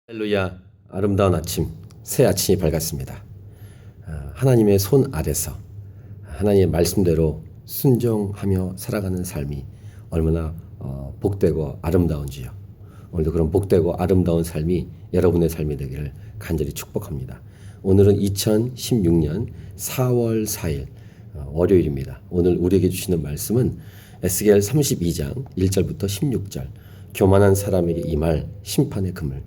할렐루야, 아름다운 아침, 새 아침이 밝았습니다. 하나님의 손 아래서 하나님의 말씀대로 순종하며 살아가는 삶이 얼마나 복되고 아름다운지요. 오늘도 그런 복되고 아름다운 삶이 여러분의 삶이 되기를 간절히 축복합니다. 오늘은 2016년 4월 4일 월요일입니다. 오늘 우리에게 주시는 말씀은 에스겔 32장 1절부터 16절, 교만한 사람에게 임할 심판의 그물.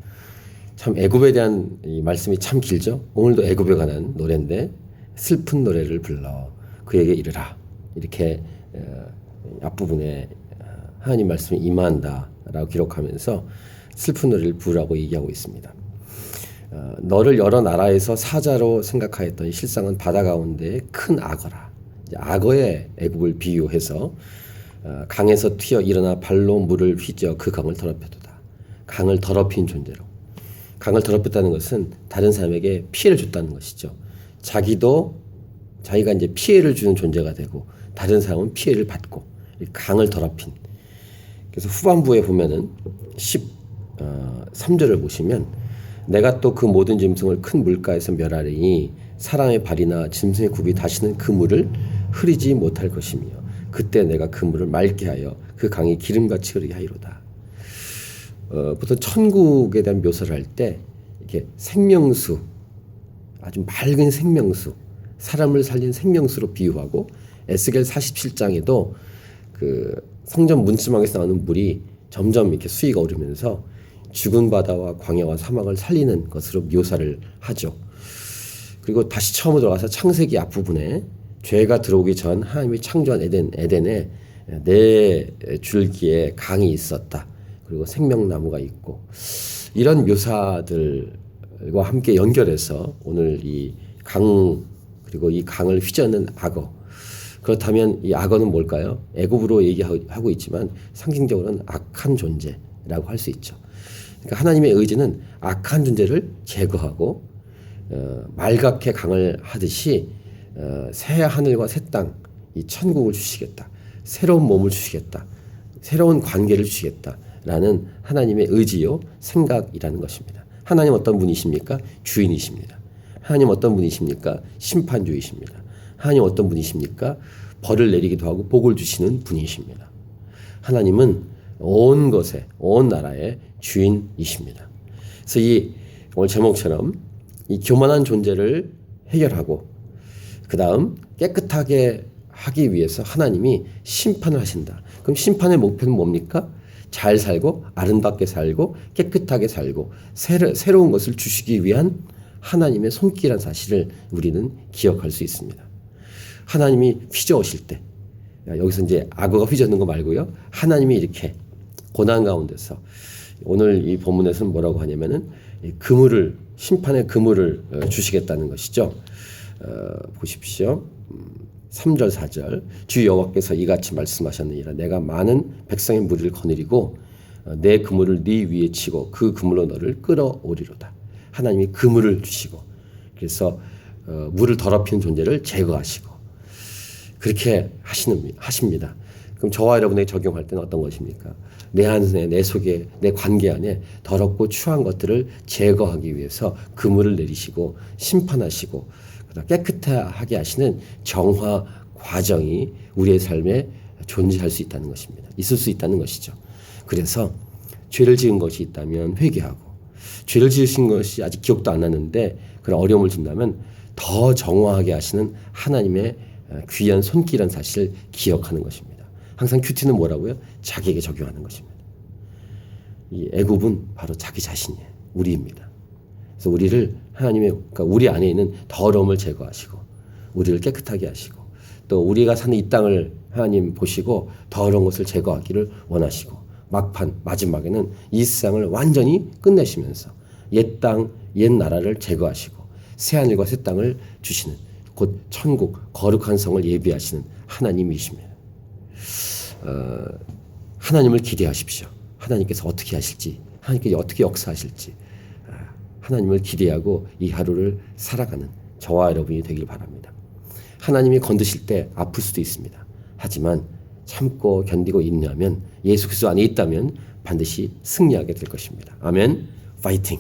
참 애굽에 대한 이 말씀이 참 길죠. 오늘도 애굽에 관한 노래인데 슬픈 노래를 불러 그에게 이르라, 이렇게 앞부분에 하나님 말씀이 임한다라고 기록하면서 슬픈 노래를 부르라고 얘기하고 있습니다. 너를 여러 나라에서 사자로 생각하였더니 실상은 바다 가운데 큰 악어라. 악어의 애굽을 비유해서 강에서 튀어 일어나 발로 물을 휘저 그 강을 더럽혀도다. 강을 더럽힌 존재로. 강을 더럽혔다는 것은 다른 사람에게 피해를 줬다는 것이죠. 자기가 이제 피해를 주는 존재가 되고 다른 사람은 피해를 받고 강을 더럽힌. 그래서 후반부에 보면은 13절을 보시면 내가 또 그 모든 짐승을 큰 물가에서 멸하리니 사람의 발이나 짐승의 굽이 다시는 그 물을 흐리지 못할 것이며 그때 내가 그 물을 맑게 하여 그 강이 기름같이 흐르게 하리로다. 보통 천국에 대한 묘사를 할 때 이렇게 생명수, 아주 맑은 생명수, 사람을 살린 생명수로 비유하고, 에스겔 47장에도 그 성전 문지방에서 나오는 물이 점점 이렇게 수위가 오르면서 죽은 바다와 광야와 사막을 살리는 것으로 묘사를 하죠. 그리고 다시 처음으로 들어가서 창세기 앞부분에 죄가 들어오기 전 하나님이 창조한 에덴에 네 줄기의 강이 있었다. 그리고 생명나무가 있고, 이런 묘사들과 함께 연결해서 오늘 이 강, 그리고 이 강을 휘저는 악어. 그렇다면 이 악어는 뭘까요? 애굽으로 얘기하고 있지만 상징적으로는 악한 존재라고 할 수 있죠. 그러니까 하나님의 의지는 악한 존재를 제거하고 맑게 강을 하듯이 새 하늘과 새 땅, 이 천국을 주시겠다. 새로운 몸을 주시겠다. 새로운 관계를 주시겠다. 라는 하나님의 의지요, 생각이라는 것입니다. 하나님 어떤 분이십니까? 주인이십니다. 하나님 어떤 분이십니까? 심판주이십니다. 하나님 어떤 분이십니까? 벌을 내리기도 하고 복을 주시는 분이십니다. 하나님은 온 것에, 온 나라의 주인이십니다. 그래서 이 오늘 제목처럼 이 교만한 존재를 해결하고 그 다음 깨끗하게 하기 위해서 하나님이 심판을 하신다. 그럼 심판의 목표는 뭡니까? 잘 살고 아름답게 살고 깨끗하게 살고 새로운 것을 주시기 위한 하나님의 손길이라는 사실을 우리는 기억할 수 있습니다. 하나님이 휘저으실 때, 여기서 이제 악어가 휘저는 거 말고요, 하나님이 이렇게 고난 가운데서, 오늘 이 본문에서는 뭐라고 하냐면은 그물을, 심판의 그물을 주시겠다는 것이죠. 보십시오. 3절 4절, 주 여호와께서 이같이 말씀하셨느니라. 내가 많은 백성의 무리를 거느리고 내 그물을 네 위에 치고 그 그물로 너를 끌어오리로다. 하나님이 그물을 주시고, 그래서 물을 더럽히는 존재를 제거하시고 그렇게 하십니다. 그럼 저와 여러분에게 적용할 때는 어떤 것입니까? 내 안에, 내 속에, 내 관계 안에 더럽고 추한 것들을 제거하기 위해서 그물을 내리시고 심판하시고 깨끗하게 하시는 정화 과정이 우리의 삶에 존재할 수 있다는 것입니다. 있을 수 있다는 것이죠. 그래서 죄를 지은 것이 있다면 회개하고, 죄를 지으신 것이 아직 기억도 안 나는데 그런 어려움을 준다면 더 정화하게 하시는 하나님의 귀한 손길이라는 사실을 기억하는 것입니다. 항상 큐티는 뭐라고요? 자기에게 적용하는 것입니다. 이 애굽은 바로 자기 자신이에요. 우리입니다. 그래서 우리를 그러니까 우리 안에 있는 더러움을 제거하시고 우리를 깨끗하게 하시고, 또 우리가 사는 이 땅을 하나님 보시고 더러운 것을 제거하기를 원하시고, 마지막에는 이 세상을 완전히 끝내시면서 옛 땅, 옛 나라를 제거하시고 새 하늘과 새 땅을 주시는, 곧 천국, 거룩한 성을 예비하시는 하나님이십니다. 하나님을 기대하십시오. 하나님께서 어떻게 하실지, 하나님께서 어떻게 역사하실지, 하나님을 기대하고 이 하루를 살아가는 저와 여러분이 되길 바랍니다. 하나님이 건드실 때 아플 수도 있습니다. 하지만 참고 견디고 인내하면, 예수 그리스도 안에 있다면 반드시 승리하게 될 것입니다. 아멘. 파이팅!